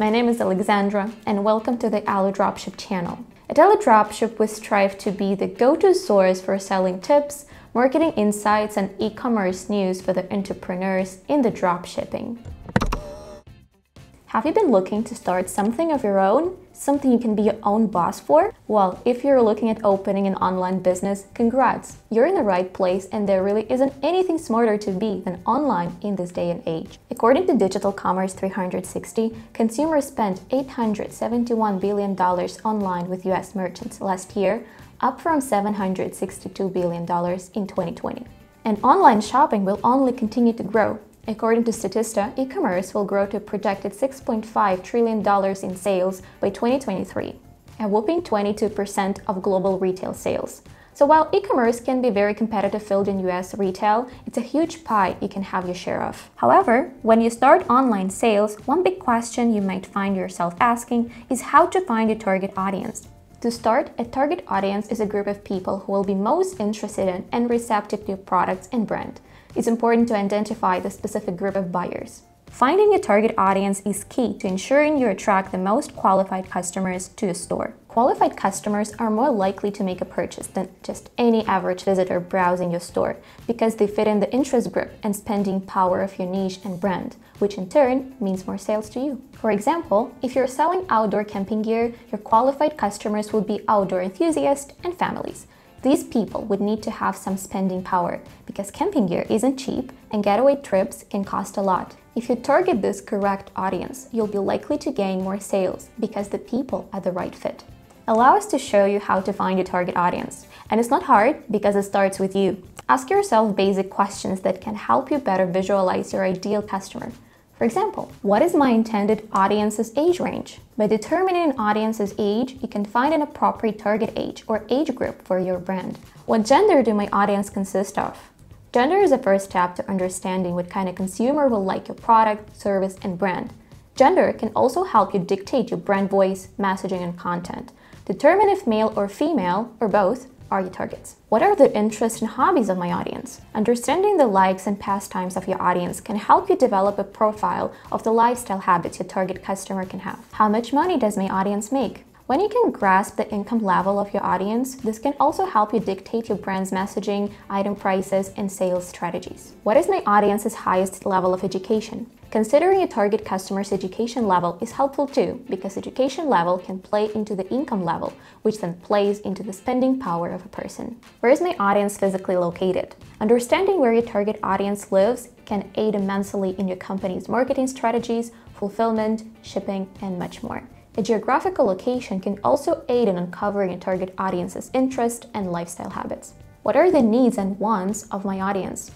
My name is Alexandra and welcome to the Alo Dropship channel. At Alo Dropship, we strive to be the go-to source for selling tips, marketing insights, and e-commerce news for the entrepreneurs in the dropshipping. Have you been looking to start something of your own? Something you can be your own boss for? Well, if you're looking at opening an online business, congrats! You're in the right place and there really isn't anything smarter to be than online in this day and age. According to Digital Commerce 360, consumers spent $871 billion online with US merchants last year, up from $762 billion in 2020. And online shopping will only continue to grow. According to Statista, e-commerce will grow to a projected $6.5 trillion in sales by 2023, a whopping 22% of global retail sales. So while e-commerce can be a very competitive field in US retail, it's a huge pie you can have your share of. However, when you start online sales, one big question you might find yourself asking is how to find your target audience. To start, a target audience is a group of people who will be most interested in and receptive to your products and brand. It's important to identify the specific group of buyers. Finding your target audience is key to ensuring you attract the most qualified customers to your store. Qualified customers are more likely to make a purchase than just any average visitor browsing your store because they fit in the interest group and spending power of your niche and brand, which in turn means more sales to you. For example, if you're selling outdoor camping gear, your qualified customers would be outdoor enthusiasts and families. These people would need to have some spending power because camping gear isn't cheap and getaway trips can cost a lot. If you target this correct audience, you'll be likely to gain more sales because the people are the right fit. Allow us to show you how to find your target audience. And it's not hard because it starts with you. Ask yourself basic questions that can help you better visualize your ideal customer. For example, what is my intended audience's age range? By determining an audience's age, you can find an appropriate target age or age group for your brand. What gender do my audience consist of? Gender is the first step to understanding what kind of consumer will like your product, service, and brand. Gender can also help you dictate your brand voice, messaging, and content. Determine if male or female, or both, are your targets. What are the interests and hobbies of my audience? Understanding the likes and pastimes of your audience can help you develop a profile of the lifestyle habits your target customer can have. How much money does my audience make? When you can grasp the income level of your audience, this can also help you dictate your brand's messaging, item prices, and sales strategies. What is my audience's highest level of education? Considering your target customer's education level is helpful too, because education level can play into the income level, which then plays into the spending power of a person. Where is my audience physically located? Understanding where your target audience lives can aid immensely in your company's marketing strategies, fulfillment, shipping, and much more. A geographical location can also aid in uncovering your target audience's interest and lifestyle habits. What are the needs and wants of my audience?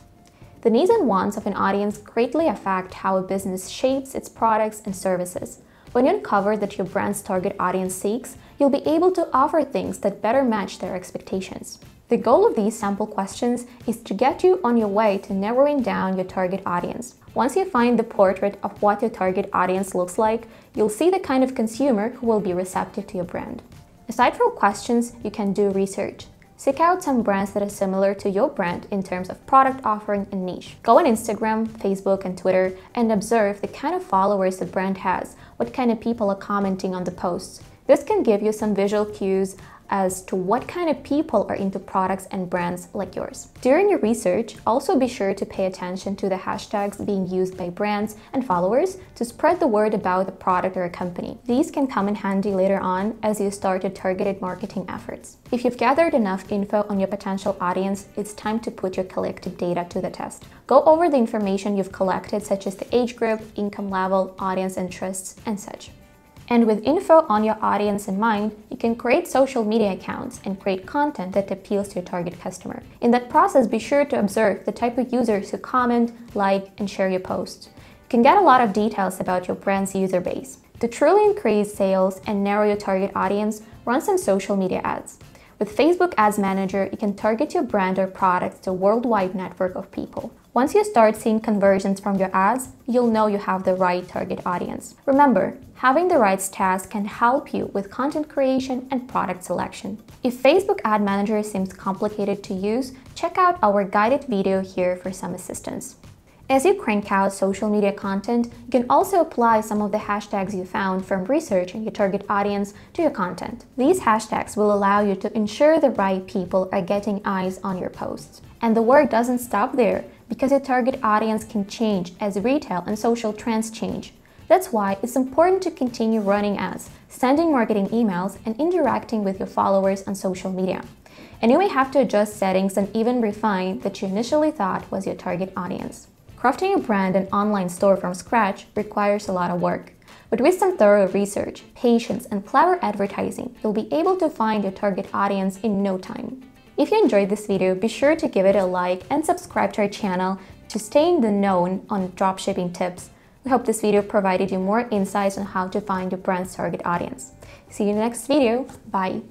The needs and wants of an audience greatly affect how a business shapes its products and services. When you uncover that your brand's target audience seeks, you'll be able to offer things that better match their expectations. The goal of these sample questions is to get you on your way to narrowing down your target audience. Once you find the portrait of what your target audience looks like, you'll see the kind of consumer who will be receptive to your brand. Aside from questions, you can do research. Seek out some brands that are similar to your brand in terms of product offering and niche. Go on Instagram, Facebook, and Twitter and observe the kind of followers the brand has, what kind of people are commenting on the posts. This can give you some visual cues as to what kind of people are into products and brands like yours. During your research, also be sure to pay attention to the hashtags being used by brands and followers to spread the word about the product or a company. These can come in handy later on as you start your targeted marketing efforts. If you've gathered enough info on your potential audience, it's time to put your collected data to the test. Go over the information you've collected, such as the age group, income level, audience interests, and such. And with info on your audience in mind, you can create social media accounts and create content that appeals to your target customer. In that process, be sure to observe the type of users who comment, like, and share your posts. You can get a lot of details about your brand's user base. To truly increase sales and narrow your target audience, run some social media ads. With Facebook Ads Manager, you can target your brand or products to a worldwide network of people. Once you start seeing conversions from your ads, you'll know you have the right target audience. Remember, having the right stats can help you with content creation and product selection. If Facebook Ad Manager seems complicated to use, check out our guided video here for some assistance. As you crank out social media content, you can also apply some of the hashtags you found from researching your target audience to your content. These hashtags will allow you to ensure the right people are getting eyes on your posts. And the work doesn't stop there, because your target audience can change as retail and social trends change. That's why it's important to continue running ads, sending marketing emails, and interacting with your followers on social media. And you may have to adjust settings and even refine that you initially thought was your target audience. Crafting a brand and online store from scratch requires a lot of work. But with some thorough research, patience, and clever advertising, you'll be able to find your target audience in no time. If you enjoyed this video, be sure to give it a like and subscribe to our channel to stay in the know on dropshipping tips. We hope this video provided you more insights on how to find your brand's target audience. See you in the next video. Bye!